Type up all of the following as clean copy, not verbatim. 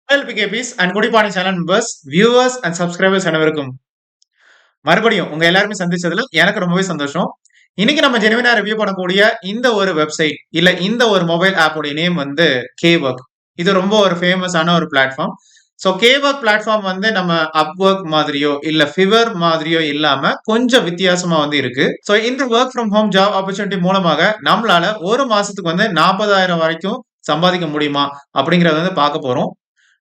LPKPs and குடிப்பானை channel members, viewers and subscribers அனைவருக்கும் மறுபடியும் உங்க எல்லாருமே சந்திச்சதுல எனக்கு ரொம்பவே சந்தோஷம். இன்னைக்கு நம்ம ஜெனுவினா ரிவ்யூ பண்ணக்கூடிய இந்த ஒரு வெப்சைட் இல்ல இந்த ஒரு மொபைல் ஆப்போட நேம் வந்து Kwork. இது ரொம்ப ஒரு ஃபேமஸான ஒரு பிளாட்ஃபார்ம். ஸோ Kwork பிளாட்ஃபார்ம் வந்து நம்ம Upwork மாதிரியோ இல்ல Fiverr மாதிரியோ இல்லாம கொஞ்சம் வித்தியாசமா வந்து இருக்கு. ஸோ இந்த work from home job opportunity மூலமாக நம்மளால ஒரு மாசத்துக்கு வந்து 40,000 வரைக்கும் சம்பாதிக்க முடியுமா அப்படிங்கறத வந்து பார்க்க போறோம்.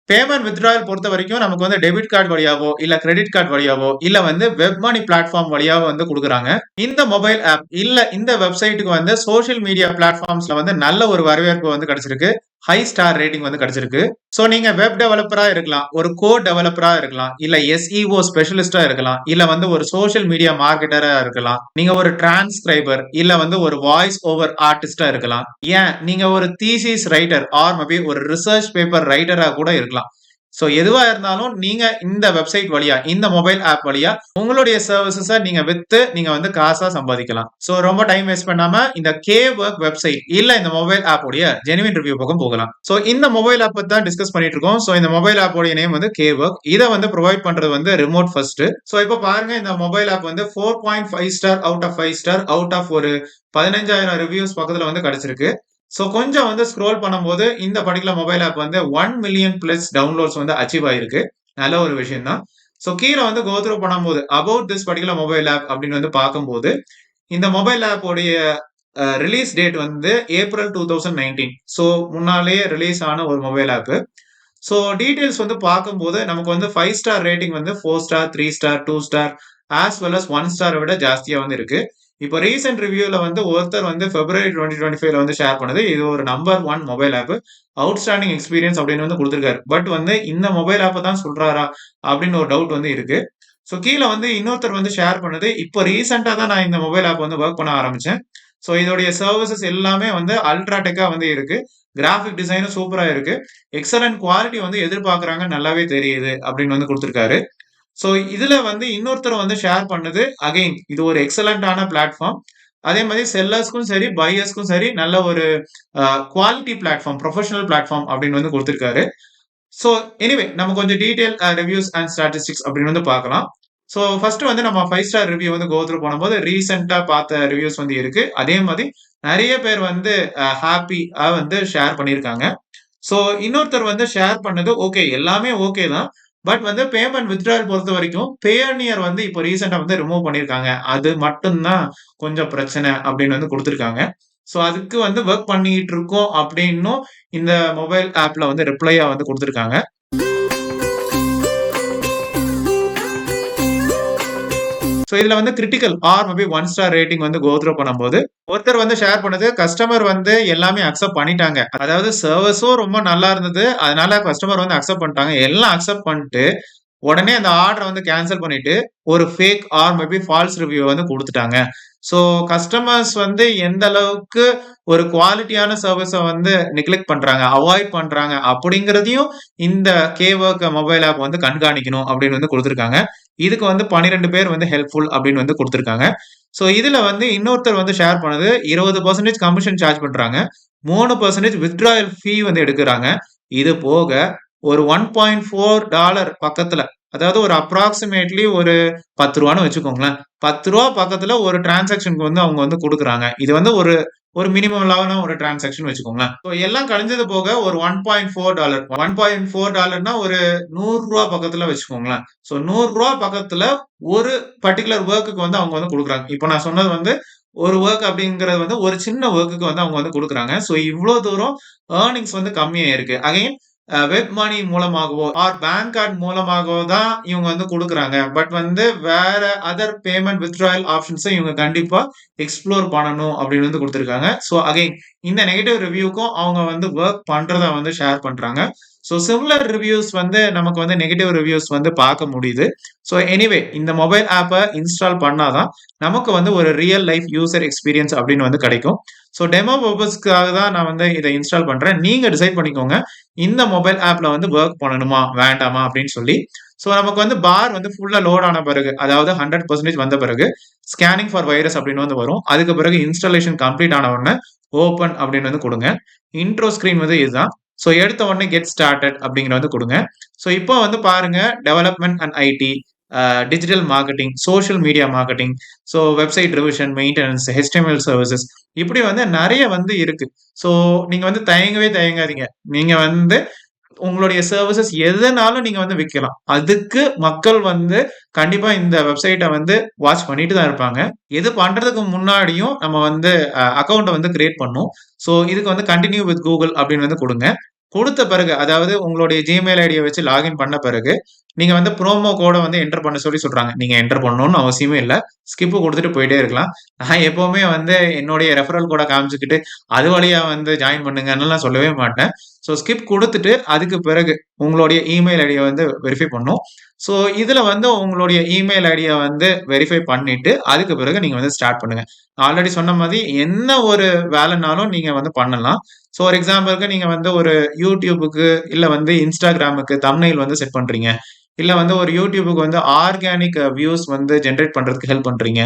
பேமெண்ட் வித்ட்ராயல் பொறுத்த வரைக்கும் நமக்கு வந்து டெபிட் கார்டு வழியாவோ இல்ல கிரெடிட் கார்டு வழியாவோ இல்ல வந்து வெப் மணி பிளாட்ஃபார்ம் வழியாவோ வந்து கொடுக்குறாங்க. இந்த மொபைல் ஆப் இல்ல இந்த வெப்சைட்டுக்கு வந்து சோஷியல் மீடியா பிளாட்ஃபார்ம்ஸ்ல வந்து நல்ல ஒரு வரவேற்பு வந்து கிடைச்சிருக்கு. ஹை ஸ்டார் ரேட்டிங் வந்து கிடைச்சிருக்கு. சோ நீங்க வெப் டெவலப்பரா இருக்கலாம், ஒரு கோட் டெவலப்பரா இருக்கலாம், இல்ல SEO ஸ்பெஷலிஸ்டா இருக்கலாம், இல்ல வந்து ஒரு சோஷியல் மீடியா மார்க்கெட்டரா இருக்கலாம், நீங்க ஒரு டிரான்ஸ்கிரைபர் இல்ல வந்து ஒரு வாய்ஸ் ஓவர் ஆர்டிஸ்டா இருக்கலாம், ஏன் நீங்க ஒரு தீசிஸ் ரைட்டர் ஆர் மேபி ஒரு ரிசர்ச் பேப்பர் ரைட்டரா கூட இருக்கலாம். சோ எதுவா இருந்தாலும் நீங்க இந்த வெப்சைட் வழியா இந்த மொபைல் ஆப் வழியா உங்களுடைய சர்வீசஸ நீங்க வித்து நீங்க வந்து காசா சம்பாதிக்கலாம். சோ ரொம்ப டைம் வேஸ்ட் பண்ணாம இந்த Kwork வெப்சைட் இல்ல இந்த மொபைல் ஆப் உடைய ஜெனுவின் ரிவ்யூ பக்கம் போகலாம். சோ இந்த மொபைல் ஆப் பத்தி தான் டிஸ்கஸ் பண்ணிட்டு இருக்கோம். சோ இந்த மொபைல் ஆப் உடைய நேம் வந்து Kwork. இத வந்து ப்ரொவைட் பண்றது வந்து ரிமோட் ஃபர்ஸ்ட். சோ இப்போ பாருங்க இந்த மொபைல் ஆப் வந்து 4.5 star out of 5 star out of ஒரு 15,000 ரிவ்யூஸ் பக்கத்துல வந்து கிடைச்சிருக்கு. சோ கொஞ்சம் வந்து ஸ்க்ரோல் பண்ணும்போது இந்த பர்டிகுலர் மொபைல் ஆப் வந்து 1 மில்லியன் பிளஸ் டவுன்லோட்ஸ் வந்து அச்சீவ் ஆயிருக்கு. நல்ல ஒரு விஷயம் தான். சோ கீழ வந்து கோ த்ரூ பண்ணும்போது about this particular mobile app அப்படின்னு வந்து பார்க்கும்போது இந்த மொபைல் ஆப் உடைய ரிலீஸ் டேட் வந்து ஏப்ரல் 2019. சோ முன்னாலேயே ரிலீஸ் ஆன ஒரு மொபைல் ஆப். சோ டீடைல்ஸ் வந்து பார்க்கும்போது நமக்கு வந்து 5 ஸ்டார் ரேட்டிங் வந்து 4 star, 3 star, 2 star as well as 1 ஸ்டாரை விட ஜாஸ்தியா வந்து இருக்கு. இப்போ ரீசென்ட் ரிவ்யூல வந்து ஒருத்தர் வந்து பிப்ரவரி 2025ல வந்து ஷேர் பண்ணது இது ஒரு number 1 mobile app outstanding experience அப்படின்னு வந்து கொடுத்திருக்காரு. பட் வந்து இந்த மொபைல் ஆப் தான் சொல்றாரா அப்படின்னு ஒரு டவுட் வந்து இருக்கு. சோ கீழ வந்து இன்னொருத்தர் வந்து ஷேர் பண்ணது இப்போ ரீசெண்டா தான் நான் இந்த மொபைல் ஆப் வந்து ஒர்க் பண்ண ஆரம்பிச்சேன். சோ இதோடைய சர்வீசஸ் எல்லாமே வந்து அல்ட்ரா டெக்கா வந்து இருக்கு. கிராஃபிக் டிசைனும் சூப்பரா இருக்கு. எக்ஸலன்ட் குவாலிட்டி வந்து எதிர்பார்க்கறாங்க நல்லாவே தெரியுது அப்படின்னு வந்து கொடுத்திருக்காரு. சோ இதுல வந்து இன்னொருத்தர் வந்து ஷேர் பண்ணது அகைன் இது ஒரு எக்ஸலண்டான பிளாட்ஃபார்ம். அதே மாதிரி செல்லர்ஸ்க்கும் சரி பையர்ஸ்க்கும் சரி நல்ல ஒரு குவாலிட்டி பிளாட்ஃபார்ம் ப்ரொஃபஷனல் பிளாட்ஃபார்ம் அப்படின்னு வந்து கொடுத்திருக்காரு. சோ எனிவே நம்ம கொஞ்சம் டீடைல் ரிவ்யூஸ் அண்ட் ஸ்டாட்டிஸ்டிக்ஸ் அப்படின்னு வந்து பார்க்கலாம். சோ ஃபர்ஸ்ட் வந்து நம்ம 5 ஸ்டார் ரிவ்யூ வந்து கோ த்ரூ பண்ணும்போது ரீசெண்டா பார்த்த ரிவ்யூஸ் வந்து இருக்கு. அதே மாதிரி நிறைய பேர் வந்து ஹாப்பியா வந்து ஷேர் பண்ணியிருக்காங்க. சோ இன்னொருத்தர் வந்து ஷேர் பண்ணது ஓகே எல்லாமே ஓகே தான். பட் வந்து பேமெண்ட் வித்ட்ராயல் பொறுத்த வரைக்கும் பேனியர் வந்து இப்போ ரீசெண்டா வந்து ரிமூவ் பண்ணியிருக்காங்க. அது மட்டும் தான் கொஞ்சம் பிரச்சனை அப்படின்னு வந்து கொடுத்திருக்காங்க. சோ அதுக்கு வந்து ஒர்க் பண்ணிட்டு இருக்கோம் அப்படின்னும் இந்த மொபைல் ஆப்ல வந்து ரிப்ளையா வந்து கொடுத்திருக்காங்க. சோ இதுல வந்து critical or maybe 1 star rating வந்து கோ த்ரூ பண்ணும்போது ஒருத்தர் வந்து ஷேர் பண்ணது கஸ்டமர் வந்து எல்லாமே அக்செப்ட் பண்ணிட்டாங்க. அதாவது சர்வீஸும் ரொம்ப நல்லா இருந்தது. அதனால கஸ்டமர் வந்து அக்செப்ட் பண்ணிட்டாங்க. எல்லாம் அக்செப்ட் பண்ணிட்டு உடனே அந்த ஆர்டரை வந்து கேன்சல் பண்ணிட்டு ஒரு fake or maybe false review வந்து கொடுத்துட்டாங்க. சோ கஸ்டமர்ஸ் வந்து எந்த அளவுக்கு ஒரு குவாலிட்டியான சர்வீஸை வந்து நெக்லெக்ட் பண்றாங்க, அவாய்ட் பண்றாங்க அப்படிங்கறதையும் இந்த Kwork மொபைல் ஆப் வந்து கண்காணிக்கணும் அப்படின்னு வந்து கொடுத்திருக்காங்க. இதுக்கு வந்து 12 பேர் வந்து ஹெல்ப்ஃபுல் அப்படின்னு வந்து கொடுத்திருக்காங்க. சோ இதுல வந்து இன்னொருத்தர் வந்து ஷேர் பண்ணது 20% கமிஷன் சார்ஜ் பண்றாங்க. 3% வித்ட்ராயல் ஃபீ வந்து எடுக்கிறாங்க. இது போக ஒரு $1.4 பக்கத்துல அதாவது ஒரு அப்ராக்சிமேட்லி ஒரு ₹10 வச்சுக்கோங்களேன். ₹10 பக்கத்துல ஒரு டிரான்சாக்ஷனுக்கு வந்து அவங்க வந்து குடுக்குறாங்க. இது வந்து ஒரு ஒரு மினிமம் லெவலான ஒரு டிரான்சாக்ஷன் வச்சுக்கோங்களேன். சோ எல்லாம் கழிஞ்சது போக ஒரு $1.4 $1.4னா ஒரு ₹100 பக்கத்துல வச்சுக்கோங்களேன். சோ ₹100 பக்கத்துல ஒரு பர்ட்டிகுலர் வொர்க்குக்கு வந்து அவங்க வந்து குடுக்குறாங்க. இப்ப நான் சொன்னது வந்து ஒரு வொர்க் அப்படிங்கிறது வந்து ஒரு சின்ன வொர்க்குக்கு வந்து அவங்க வந்து குடுக்குறாங்க. சோ இவ்ளோ தூரம் ஏர்னிங்ஸ் வந்து கம்மியா இருக்கு. அகைன் வெப் மணி மூலமாகவோ ஆர் பேங்க் கார்டு மூலமாகவோ தான் இவங்க வந்து குடுக்குறாங்க. பட் வந்து வேற அதர் பேமெண்ட் வித்ட்ராயல் ஆப்ஷன்ஸை இவங்க கண்டிப்பா எக்ஸ்ப்ளோர் பண்ணணும் அப்படின்னு வந்து கொடுத்திருக்காங்க. சோ அகைன் இந்த நெகட்டிவ் ரிவ்யூக்கும் அவங்க வந்து ஒர்க் பண்றதா வந்து ஷேர் பண்றாங்க. சோ சிமிலர் ரிவ்யூஸ் வந்து நமக்கு வந்து நெகட்டிவ் ரிவ்யூஸ் வந்து பார்க்க முடியுது. சோ எனிவே இந்த மொபைல் ஆப்பை இன்ஸ்டால் பண்ணாதான் நமக்கு வந்து ஒரு ரியல் லைஃப் யூசர் எக்ஸ்பீரியன்ஸ் அப்படின்னு வந்து கிடைக்கும். சோ டெமோ பர்பஸ்க்காக தான் நான் வந்து இதை இன்ஸ்டால் பண்றேன். நீங்க டிசைட் பண்ணிக்கோங்க. இந்த மொபைல் ஆப்ல வந்து ஒர்க் பண்ணணுமா வேண்டாமா அப்படின்னு சொல்லி. சோ நமக்கு வந்து பார் வந்து ஃபுல்லா லோட் ஆன பிறகு அதாவது 100% வந்த பிறகு ஸ்கேனிங் ஃபார் வைரஸ் அப்படின்னு வந்து வரும். அதுக்கு பிறகு இன்ஸ்டாலேஷன் கம்ப்ளீட் ஆன உடனே ஓபன் அப்படின்னு வந்து கொடுங்க. இன்ட்ரோ ஸ்கிரீன் வந்து இதுதான். ஸோ எடுத்த உடனே கெட் ஸ்டார்டட் அப்படிங்கிற வந்து கொடுங்க. ஸோ இப்போ வந்து பாருங்க development and IT, digital marketing, social media marketing, so website revision, maintenance, HTML services, இப்படி வந்து நிறைய வந்து இருக்கு. ஸோ நீங்க வந்து தயங்காதீங்க. நீங்க வந்து உங்களுடைய சர்வீசஸ் எதுனாலும் நீங்க வந்து விக்கலாம். அதுக்கு மக்கள் வந்து கண்டிப்பா இந்த வெப்சைட்ட வந்து வாட்ச் பண்ணிட்டு தான் இருப்பாங்க. எது பண்றதுக்கு முன்னாடியும் நம்ம வந்து அக்கவுண்ட்ட வந்து கிரியேட் பண்ணணும். ஸோ இதுக்கு வந்து கன்டின்யூ வித் கூகுள் அப்படின்னு வந்து குடுங்க. குடுத்த பிறகு, அதாவது உங்களுடைய Gmail ஐடிய வச்சு லாகின் பண்ண பிறகு, நீங்க வந்து ப்ரோமோ கோட வந்து என்டர் பண்ண சொல்லி சொல்றாங்க. நீங்க என்டர் பண்ணணும்னு அவசியமே இல்ல. ஸ்கிப் குடுத்துட்டு போயிட்டே இருக்கலாம். நான் எப்பவுமே வந்து என்னுடைய ரெஃபரல் கோட காமிச்சுக்கிட்டு, அது வழியா வந்து ஜாயின் பண்ணுங்கன்னுலாம் சொல்லவே மாட்டேன். ஸோ ஸ்கிப் குடுத்துட்டு, அதுக்கு பிறகு உங்களுடைய இமெயில் ஐடிய வந்து வெரிஃபை பண்ணணும். ஸோ இதுல வந்து உங்களுடைய இமெயில் ஐடிய வந்து வெரிஃபை பண்ணிட்டு, அதுக்கு பிறகு நீங்க வந்து ஸ்டார்ட் பண்ணுங்க. ஆல்ரெடி சொன்ன மாதிரி என்ன ஒரு வேலைனாலும் நீங்க வந்து பண்ணலாம். ஸோ ஒரு எக்ஸாம்பிளுக்கு நீங்க வந்து ஒரு YouTubeக்கு இல்ல வந்து Instagramக்கு தம்ப்நெயில் வந்து செட் பண்றீங்க. இல்ல வந்து ஒரு YouTubeக்கு வந்து ஆர்கானிக் வியூஸ் வந்து ஜெனரேட் பண்றதுக்கு ஹெல்ப் பண்றீங்க.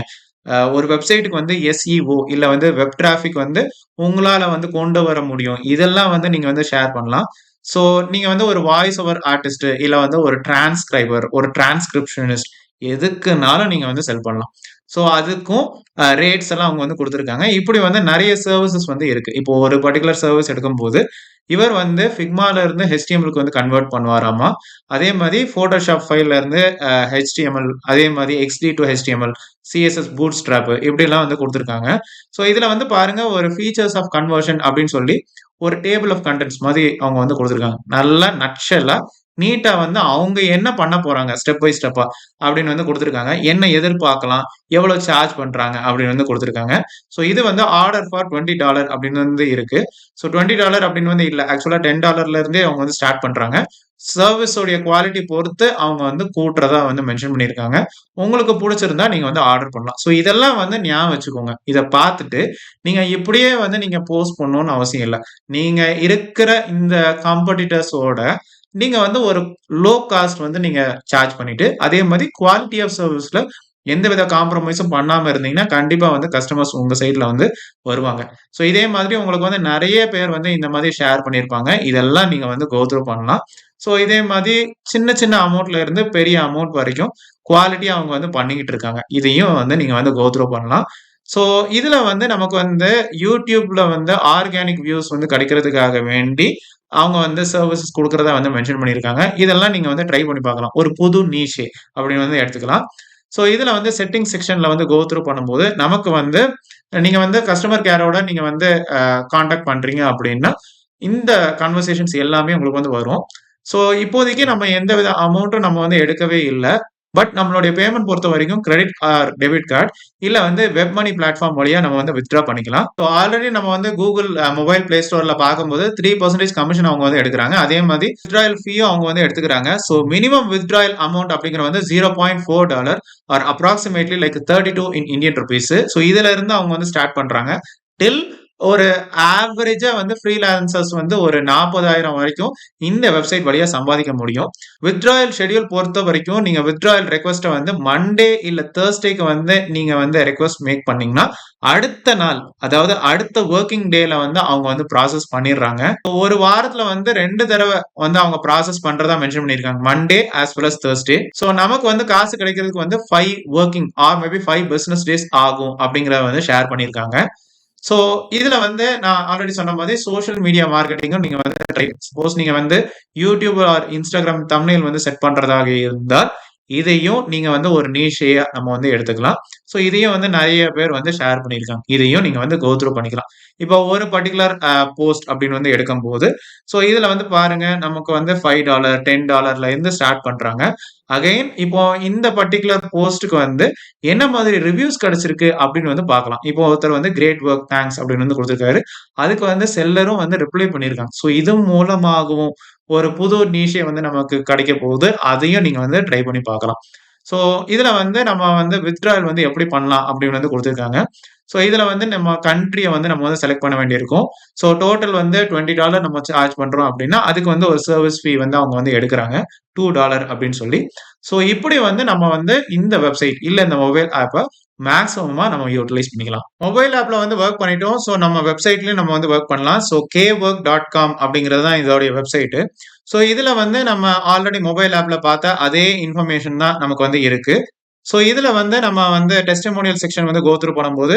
ஒரு வெப்சைட்டுக்கு வந்து SEO இல்ல வந்து வெப் டிராஃபிக் வந்து உங்களால வந்து கொண்டு வர முடியும். இதெல்லாம் வந்து நீங்க வந்து ஷேர் பண்ணலாம். ஸோ நீங்க வந்து ஒரு வாய்ஸ் ஓவர் ஆர்டிஸ்ட் இல்ல வந்து ஒரு டிரான்ஸ்கிரைபர், ஒரு டிரான்ஸ்கிரிப்ஷனிஸ்ட், எதுக்குனாலும் நீங்க வந்து செல் பண்ணலாம். ஸோ அதுக்கும் ரேட்ஸ் எல்லாம் அவங்க வந்து குடுத்துருக்காங்க. இப்படி வந்து நெறைய சர்விசஸ் வந்து இருக்கு. இப்போ ஒரு பர்ட்டிகுலர் சர்விஸ் எடுக்கும்போது, இவர் வந்து Figmaல இருந்து HTMLக்கு வந்து கன்வெர்ட் பண்ணுவாராமா. அதே மாரி Photoshop ஃபைல்ல இருந்து HTML, அதே மாரி XD to HTML, CSS Bootstrap, இப்படிலாம் வந்து குடுத்துருக்காங்க. ஸோ இதுல வந்து பாருங்க, ஒரு ஃபீச்சர்ஸ் ஆஃப் கன்வர்ஷன் அப்படின்னு சொல்லி ஒரு டேபிள் ஆஃப் கன்டென்ட்ஸ் மாதிரி அவங்க வந்து குடுத்துருக்காங்க. நல்லா நட்ஷெல்லா நீட்டா வந்து அவங்க என்ன பண்ண போறாங்க ஸ்டெப் பை ஸ்டெப்பா அப்படின்னு வந்து குடுத்துருக்காங்க. என்ன எதிர்பார்க்கலாம், எவ்வளவு சார்ஜ் பண்றாங்க அப்படின்னு வந்து குடுத்துருக்காங்க. ஸோ இது வந்து ஆர்டர் ஃபார் $20 அப்படின்னு வந்து இருக்கு. ஸோ $20 அப்படின்னு வந்து இல்ல. ஆக்சுவலா $10 இருந்தே அவங்க வந்து ஸ்டார்ட் பண்றாங்க. சர்விஸ் உடைய குவாலிட்டி பொறுத்து அவங்க வந்து கூட்டுறதா வந்து மென்ஷன் பண்ணியிருக்காங்க. உங்களுக்கு புடிச்சிருந்தா நீங்க வந்து ஆர்டர் பண்ணலாம். ஸோ இதெல்லாம் வந்து ஞாபகம் வச்சுக்கோங்க. இத பார்த்துட்டு நீங்க இப்படியே வந்து நீங்க போஸ்ட் பண்ணணும்னு அவசியம் இல்ல. நீங்க இருக்கிற இந்த காம்படிட்டர்ஸோட நீங்க வந்து ஒரு லோ காஸ்ட் வந்து நீங்க சார்ஜ் பண்ணிட்டு, அதே மாரி குவாலிட்டி ஆஃப் சர்விஸ்ல எந்தவித காம்ப்ரமைஸும் பண்ணாம இருந்தீங்கன்னா, கண்டிப்பா வந்து கஸ்டமர்ஸ் உங்க சைட்ல வந்து வருவாங்க. ஸோ இதே மாதிரி உங்களுக்கு வந்து நெறைய பேர் வந்து இந்த மாதிரி ஷேர் பண்ணியிருப்பாங்க. இதெல்லாம் நீங்க வந்து கோ த்ரூ பண்ணலாம். ஸோ இதே மாதிரி சின்ன சின்ன அமௌண்ட்ல இருந்து பெரிய அமௌண்ட் வரைக்கும் குவாலிட்டியா அவங்க வந்து பண்ணிக்கிட்டு இருக்காங்க. இதையும் வந்து நீங்க வந்து கோ த்ரூ பண்ணலாம். ஸோ இதுல வந்து நமக்கு வந்து YouTubeல வந்து ஆர்கானிக் வியூஸ் வந்து கிடைக்கிறதுக்காக வேண்டி, அவங்க வந்து சர்விசஸ் குடுக்கிறதா வந்து மென்ஷன் பண்ணியிருக்காங்க. இதெல்லாம் நீங்க வந்து ட்ரை பண்ணி பார்க்கலாம். ஒரு புது நீஷே அப்படின்னு வந்து எடுத்துக்கலாம். ஸோ இதுல வந்து செட்டிங் செக்ஷன்ல வந்து கோ த்ரூ பண்ணும்போது, நமக்கு வந்து நீங்க வந்து கஸ்டமர் கேரோட நீங்க வந்து கான்டாக்ட் பண்றீங்க அப்படின்னா, இந்த கன்வர்சேஷன்ஸ் எல்லாமே உங்களுக்கு வந்து வரும். ஸோ இப்போதைக்கு நம்ம எந்தவித அமௌண்ட்டும் நம்ம வந்து எடுக்கவே இல்ல. பட் நம்மளுடைய பேமெண்ட் பொறுத்தவரைக்கும் கிரெடிட் ஆர் டெபிட் கார்ட் இல்ல வந்து வெப் மனி பிளாட்ஃபார்ம் வழியா நம்ம வந்து வித்ட்ரா பண்ணிக்கலாம். ஸோ ஆல்ரெடி நம்ம வந்து Google மொபைல் Play Storeல பார்க்கும்போது 3% கமிஷன் அவங்க வந்து எடுக்குறாங்க. அதே மாதிரி வித்ட்ராயல் ஃபீயும் அவங்க வந்து எடுத்துக்கிறாங்க. ஸோ மினிமம் வித்ட்ராயல் அமௌண்ட் அப்படிங்கிற வந்து $0.4 or approximately like 32 in Indian rupees. So இதுல இருந்து அவங்க வந்து ஸ்டார்ட் பண்றாங்க. டில் ஒரு ஆவரேஜா வந்து ஃப்ரீலான்சர்ஸ் வந்து ஒரு 40,000 வரைக்கும் இந்த வெப்சைட் வழியா சம்பாதிக்க முடியும். வித்ட்ராயல் ஷெட்யூல் பொறுத்த வரைக்கும் நீங்க வித்ட்ராயல் ரெக்வெஸ்ட்டை வந்து மண்டே இல்ல தேர்ஸ்டேக்கு வந்து நீங்க வந்து ரெக்வெஸ்ட் மேக் பண்ணீங்கன்னா, அடுத்த நாள், அதாவது அடுத்த வொர்க்கிங் டேல வந்து அவங்க வந்து ப்ராசஸ் பண்ணிடுறாங்க. ஒரு வாரத்துல வந்து 2 தடவ வந்து அவங்க ப்ராசஸ் பண்றதா மென்ஷன் பண்ணியிருக்காங்க. Monday as well as Thursday. So நமக்கு வந்து காசு கிடைக்கிறதுக்கு வந்து 5 working or maybe 5 business days ஆகும் அப்படிங்கிறத வந்து ஷேர் பண்ணியிருக்காங்க. ஸோ இதுல வந்து நான் ஆல்ரெடி சொன்ன மாதிரி சோஷியல் மீடியா மார்க்கெட்டிங்கும் நீங்க வந்து ட்ரை, சப்போஸ் நீங்க வந்து யூடியூப் ஆர் இன்ஸ்டாகிராம் தம்ப்நெயில் வந்து செட் பண்றதாக இருந்தால், இதையும் நீங்க வந்து ஒரு நீஷையா நம்ம வந்து எடுத்துக்கலாம். ஸோ இதையும் வந்து நெறைய பேர் வந்து ஷேர் பண்ணியிருக்காங்க. இதையும் நீங்க வந்து கோ த்ரூ பண்ணிக்கலாம். இப்போ ஒரு பர்ட்டிகுலர் போஸ்ட் அப்படின்னு வந்து எடுக்கும்போது, ஸோ இதுல வந்து பாருங்க, நமக்கு வந்து $5, $10ல இருந்து ஸ்டார்ட் பண்றாங்க. அகைன் இப்போ இந்த பர்ட்டிகுலர் போஸ்ட்க்கு வந்து என்ன மாதிரி ரிவ்யூஸ் கிடைச்சிருக்கு அப்படின்னு வந்து பார்க்கலாம். இப்போ ஒருத்தர் வந்து கிரேட் வொர்க் தேங்க்ஸ் அப்படின்னு வந்து குடுத்திருக்காரு. அதுக்கு வந்து செல்லரும் வந்து ரிப்ளை பண்ணியிருக்காங்க. ஸோ இது மூலமாகவும் ஒரு புது நீஷே வந்து நமக்கு கிடைக்க போகுது. அதையும் நீங்க வந்து ட்ரை பண்ணி பார்க்கலாம். ஸோ இதுல வந்து நம்ம வந்து வித்ட்ராயல் வந்து எப்படி பண்ணலாம் அப்படின்னு வந்து குடுத்திருக்காங்க. ஸோ இதுல வந்து நம்ம கண்ட்ரிய வந்து நம்ம வந்து செலக்ட் பண்ண வேண்டியிருக்கும். ஸோ டோட்டல் வந்து $20 நம்ம சார்ஜ் பண்றோம் அப்படின்னா, அதுக்கு வந்து ஒரு சர்விஸ் ஃபீ வந்து அவங்க வந்து எடுக்குறாங்க. $2 அப்படின்னு சொல்லி. ஸோ இப்படி வந்து நம்ம வந்து இந்த வெப்சைட் இல்ல இந்த மொபைல் ஆப்ப மேக்ஸிமமா நம்ம யூட்டிலைஸ் பண்ணிக்கலாம். மொபைல் ஆப்ல வந்து வொர்க் பண்ணிட்டோம். ஸோ நம்ம வெப்சைட்லயும் நம்ம வந்து வொர்க் பண்ணலாம். ஸோ kwork.com அப்படிங்கிறது தான் இதோடைய வெப்சைட். ஸோ இதுல வந்து நம்ம ஆல்ரெடி மொபைல் ஆப்ல பார்த்த அதே இன்ஃபர்மேஷன் தான் நமக்கு வந்து இருக்கு. ஸோ இதுல வந்து நம்ம வந்து டெஸ்டிமோனியல் செக்ஷன் வந்து கோ த்ரூ பண்ணும்போது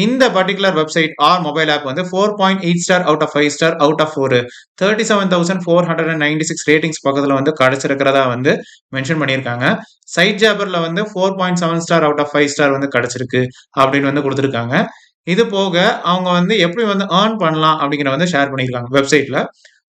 இந்த particular website or mobile app வந்து 4.8 star out of 5 star out of ஒரு 37,496 ரேட்டிங்ஸ் பக்கத்துல வந்து கிடைச்சிருக்கிறதா வந்து மென்ஷன் பண்ணியிருக்காங்க. சைட் ஜாபர்ல வந்து 4.7 ஸ்டார் அவுட் ஆஃப் 5 ஸ்டார் வந்து கிடைச்சிருக்கு அப்படின்னு வந்து கொடுத்துருக்காங்க. இது போக அவங்க வந்து எப்படி வந்து ஏர்ன் பண்ணலாம் அப்படிங்கிற வந்து ஷேர் பண்ணியிருக்காங்க வெப்சைட்ல.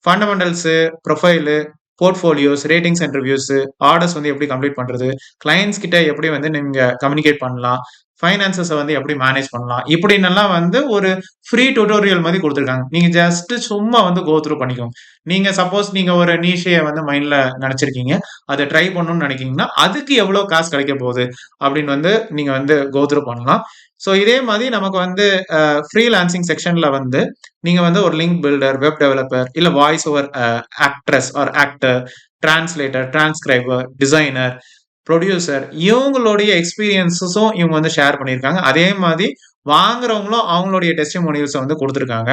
Fundamentals, profile, portfolios, ratings and reviews, orders வந்து எப்படி கம்ப்ளீட் பண்றது, கிளையன்ட்ஸ் கிட்ட எப்படி வந்து நீங்க கம்யூனிகேட் பண்ணலாம், ஃபைனான்சஸ வந்து எப்படி மேனேஜ் பண்ணலாம், இப்படின்னெல்லாம் வந்து ஒரு ஃப்ரீ டியூட்டோரியல் மாதிரி குடுத்துருக்காங்க. நீங்க ஜஸ்ட் சும்மா வந்து கோ த்ரூ பண்ணிக்கோங்க. நீங்க சப்போஸ் நீங்க ஒரு நீஷைய வந்து மைண்ட்ல நெனச்சிருக்கீங்க. அத ட்ரை பண்ணணும்னு நெனைக்கிறீங்கன்னா, அதுக்கு எவ்வளோ காசு கிடைக்க போகுது அப்படின்னு வந்து நீங்க வந்து கோ த்ரூ பண்ணலாம். ஸோ இதே மாதிரி நமக்கு வந்து ஃப்ரீலான்சிங் செக்ஷன்ல வந்து நீங்க வந்து ஒரு லிங்க் பில்டர், வெப் டெவலப்பர், இல்ல voice over actress or actor, translator, transcriber, designer, producer இவங்களுடைய எக்ஸ்பீரியன்ஸஸும் இவங்க வந்து ஷேர் பண்ணியிருக்காங்க. அதே மாதிரி வாங்குறவங்களும் அவங்களுடைய டெஸ்டிமோனியல்ஸ வந்து குடுத்துருக்காங்க.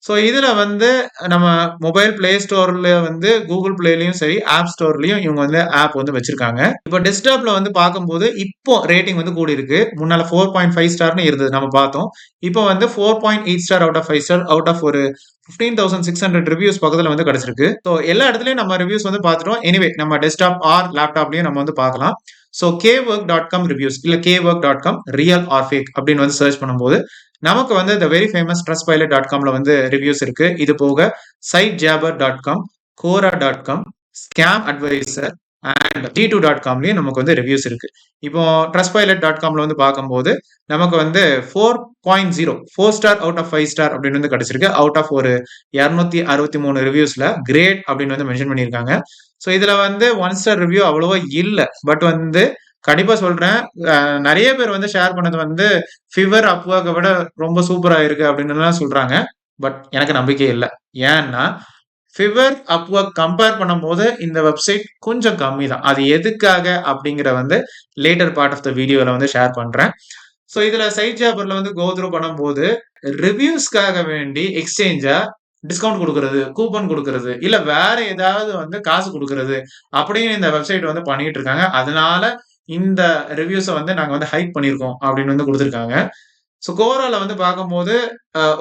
ஸோ இதுல வந்து நம்ம மொபைல் பிளே ஸ்டோர்ல வந்து கூகுள் பிளேலயும் சரி, ஆப் ஸ்டோர்லயும் இவங்க வந்து ஆப் வந்து வச்சிருக்காங்க. இப்போ டெஸ்க்டாப்ல வந்து பார்க்கும்போது இப்போ ரேட்டிங் வந்து கூடியிருக்கு. முன்னால 4.5 ஸ்டார்ன்னு இருந்தது நம்ம பார்த்தோம். இப்போ வந்து 4.8 star out of 5 star out of ஒரு 15,600 ரிவ்யூஸ் பக்கத்துல வந்து கிடைச்சிருக்கு. ஸோ எல்லா இடத்துலயும் நம்ம ரிவ்யூஸ் வந்து பார்த்துட்டோம். எனிவே நம்ம டெஸ்க்டாப் ஆர் லேப்டாப்லயும் நம்ம வந்து பார்க்கலாம். ஸோ kwork.com ரிவ்யூஸ் இல்ல kwork.com ரியல் ஆர் ஃபேக் அப்படின்னு வந்து சர்ச் பண்ணும்போது நமக்கு வந்து இந்த வெரி ஃபேமஸ் trustpilot.comல வந்து ரிவ்யூஸ் இருக்கு. இது போக sitejabber.com, quora.com, scam advisor and g2.comலயும் நமக்கு வந்து ரிவ்யூஸ் இருக்கு. இப்போ trustpilot.comல வந்து பார்க்கும்போது நமக்கு வந்து 4.0 4 ஸ்டார் அவுட் ஆஃப் 5 ஸ்டார் அப்படின்னு வந்து கிடைச்சிருக்கு. அவுட் ஆஃப் ஒரு 263 ரிவ்யூஸ்ல கிரேட் அப்படின்னு வந்து மென்ஷன் பண்ணியிருக்காங்க. ஸோ இதுல வந்து 1 ஸ்டார் ரிவ்யூ அவ்வளவா இல்ல. பட் வந்து கண்டிப்பா சொல்றேன். நெறைய பேர் வந்து ஷேர் பண்ணது வந்து ஃபிவர், அப்வொர்க்க விட ரொம்ப சூப்பரா இருக்கு அப்படின்னுலாம் சொல்றாங்க. பட் எனக்கு நம்பிக்கை இல்ல. ஏன்னா, ஃபிவர், அப்வொர்க் கம்பேர் பண்ணும்போது இந்த வெப்சைட் கொஞ்சம் கம்மி தான். அது எதுக்காக அப்படிங்கிற வந்து லேட்டர் பார்ட் ஆஃப் த வீடியோல வந்து ஷேர் பண்றேன். ஸோ இதுல சைட் ஜாப்பர்ல வந்து கோ த்ரூ பண்ணும்போது ரிவ்யூஸ்க்காக வேண்டி எக்ஸ்சேஞ்சா டிஸ்கவுண்ட் குடுக்குறது, கூப்பன் குடுக்குறது, இல்ல வேற ஏதாவது வந்து காசு குடுக்குறது அப்படின்னு இந்த வெப்சைட் வந்து பண்ணிட்டு இருக்காங்க. அதனால இந்த ரிவ்யூஸ வந்து நாங்க வந்து ஹைக் பண்ணியிருக்கோம் அப்படின்னு வந்து குடுத்துருக்காங்க. ஸோ கோவரால வந்து பார்க்கும்போது,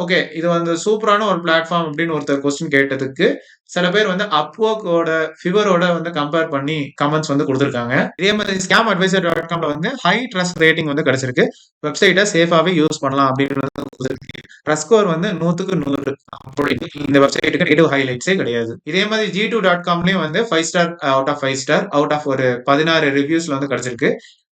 ஓகே இது வந்து சூப்பரான ஒரு பிளாட்ஃபார்ம் அப்படின்னு ஒருத்தர் கொஸ்டின் கேட்டதுக்கு, சில பேர் வந்து அப்வொர்க்கோட, ஃபிவரோட வந்து கம்பேர் பண்ணி கமெண்ட்ஸ் வந்து குடுத்துருக்காங்க. இதே மாதிரி scamadvisor.comல வந்து ஹை ட்ரஸ்ட் ரேட்டிங் வந்து கிடைச்சிருக்கு. வெப்சைட்ட சேஃபாவே யூஸ் பண்ணலாம் அப்படின்னு வந்து குடுத்திருக்கு. ட்ரஸ்ட் ஸ்கோர் வந்து 100க்கு 100 அப்படி இந்த வெப்சைட்டுக்கு நெகட்டிவ் ஹைலைட்ஸே கிடையாது. இதே மாதிரி g2.comலயும் வந்து 5 star out of 5 star out of ஒரு 16 ரிவ்யூஸ்ல வந்து கிடைச்சிருக்கு.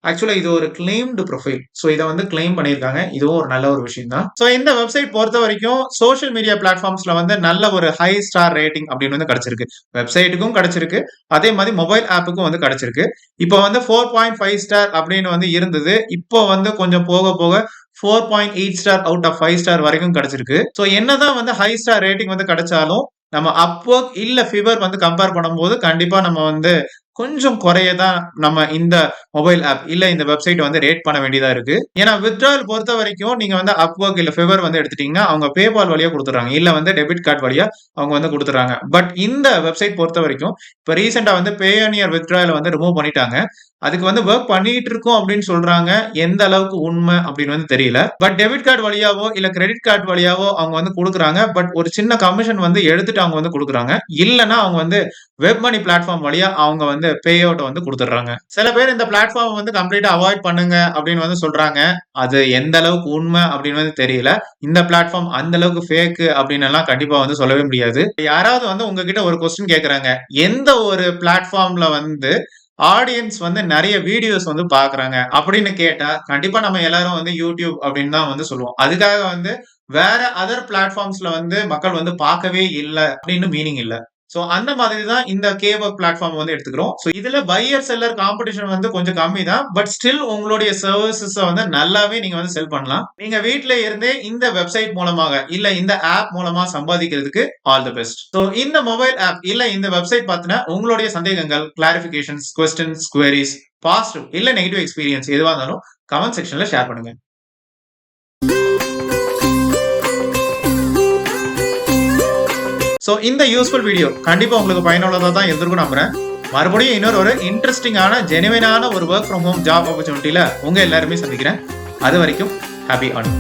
ஆக்சுவலா இது ஒரு கிளைம்டு ப்ரொஃபைல். ஸோ இத வந்து கிளைம் பண்ணியிருக்காங்க. இதுவும் ஒரு நல்ல ஒரு விஷயம் தான். ஸோ இந்த வெப்சைட் பொறுத்த வரைக்கும் சோஷியல் மீடியா பிளாட்ஃபார்ம்ஸ்ல வந்து நல்ல ஒரு ஹை ஸ்டார் ரேட்டிங் அப்படின்னு வந்து கிடைச்சிருக்கு. வெப்சைட்டுக்கும் கிடைச்சிருக்கு. அதே மாதிரி மொபைல் ஆப்புக்கும் வந்து கிடைச்சிருக்கு. இப்போ வந்து 4.5 ஸ்டார் அப்படின்னு வந்து இருந்தது. இப்போ வந்து கொஞ்சம் போக போக 4.8 ஸ்டார் அவுட் ஆஃப் 5 ஸ்டார் வரைக்கும் கிடைச்சிருக்கு. ஸோ என்னதான் வந்து ஹை ஸ்டார் ரேட்டிங் வந்து கிடைச்சாலும் நம்ம அப்வொர்க் இல்ல ஃபிவர் வந்து கம்பேர் பண்ணும்போது கண்டிப்பா நம்ம வந்து கொஞ்சம் குறைய தான் நம்ம இந்த மொபைல் ஆப் இல்ல இந்த வெப்சைட் வந்து ரேட் பண்ண வேண்டியதா இருக்கு. ஏன்னா வித்ட்ராயல் பொறுத்த வரைக்கும் நீங்க வந்து அப்வொர்க் இல்ல ஃபிவர் வந்து எடுத்துட்டீங்கன்னா அவங்க பேபால் வழியா குடுத்துறாங்க. இல்ல வந்து டெபிட் கார்டு வழியா அவங்க வந்து குடுத்துறாங்க. பட் இந்த வெப்சைட் பொறுத்த வரைக்கும் இப்ப ரீசெண்டா வந்து பேயோனியர் வித்ட்ராயல் வந்து ரிமூவ் பண்ணிட்டாங்க. அதுக்கு வந்து ஒர்க் பண்ணிட்டு இருக்கோம் அப்படின்னு சொல்றாங்க. எந்த அளவுக்கு உண்மை அப்படின்னு வந்து தெரியல. பட் டெபிட் கார்டு வழியாவோ இல்ல கிரெடிட் கார்டு வழியாவோ அவங்க வந்து குடுக்குறாங்க. பட் ஒரு சின்ன கமிஷன் வந்து எடுத்துட்டு அவங்க வந்து குடுக்குறாங்க. இல்லன்னா அவங்க வந்து வெப் மணி பிளாட்ஃபார்ம் வழியா அவங்க வந்து பே அவுட் வந்து குடுத்துடுறாங்க. சில பேர் இந்த பிளாட்ஃபார்ம் வந்து கம்ப்ளீட்டா அவாய்ட் பண்ணுங்க அப்படின்னு வந்து சொல்றாங்க. அது எந்த அளவுக்கு உண்மை அப்படின்னு வந்து தெரியல. இந்த பிளாட்ஃபார்ம் அந்த அளவுக்கு ஃபேக் அப்படின்னு எல்லாம் கண்டிப்பா வந்து சொல்லவே முடியாது. யாராவது வந்து உங்ககிட்ட ஒரு கொஸ்டின் கேக்குறாங்க. எந்த ஒரு பிளாட்ஃபார்ம்ல வந்து ஆடியன்ஸ் வந்து நெறைய வீடியோஸ் வந்து பார்க்குறாங்க அப்படின்னு கேட்டா, கண்டிப்பா நம்ம எல்லாரும் வந்து YouTube அப்படின்னு தான் வந்து சொல்லுவோம். அதுக்காக வந்து வேற அதர் பிளாட்ஃபார்ம்ஸ்ல வந்து மக்கள் வந்து பார்க்கவே இல்ல அப்படின்னு மீனிங் இல்ல. சோ அந்த மாதிரி தான் இந்த Kwork பிளாட்ஃபார்ம் வந்து எடுத்துக்கிறோம். சோ இதுல பையர் செல்லர் காம்படிஷன் வந்து கொஞ்சம் கம்மி தான். பட் ஸ்டில் உங்களுடைய சர்வீசஸ வந்து நல்லாவே நீங்க வந்து செல் பண்ணலாம். நீங்க வீட்ல இருந்தே இந்த வெப்சைட் மூலமாக இல்ல இந்த ஆப் மூலமா சம்பாதிக்கிறதுக்கு ஆல் தி பெஸ்ட். சோ இந்த மொபைல் ஆப் இல்ல இந்த வெப்சைட் பத்தின உங்களுடைய சந்தேகங்கள், கிளாரிஃபிகேஷன்ஸ், கொஸ்டின்ஸ், குவெரிஸ், பாசிட்டிவ் இல்ல நெகட்டிவ் எக்ஸ்பீரியன்ஸ் எதுவா இருந்தாலும் கமெண்ட் செக்ஷன்ல ஷேர் பண்ணுங்க. சோ இந்த யூஸ்ஃபுல் வீடியோ கண்டிப்பா உங்களுக்கு பயனுள்ளதா தான் இருந்திருக்கும் நம்புறேன். மறுபடியும் இன்னொரு ஒரு இன்ட்ரெஸ்டிங்கான ஜெனுவினான ஒரு வொர்க் ஃப்ரம் ஹோம் ஜாப் ஆப்பர்ச்சுனிட்டில உங்க எல்லாருமே சந்திக்கிறேன். அது வரைக்கும் ஹாப்பி ஆன்.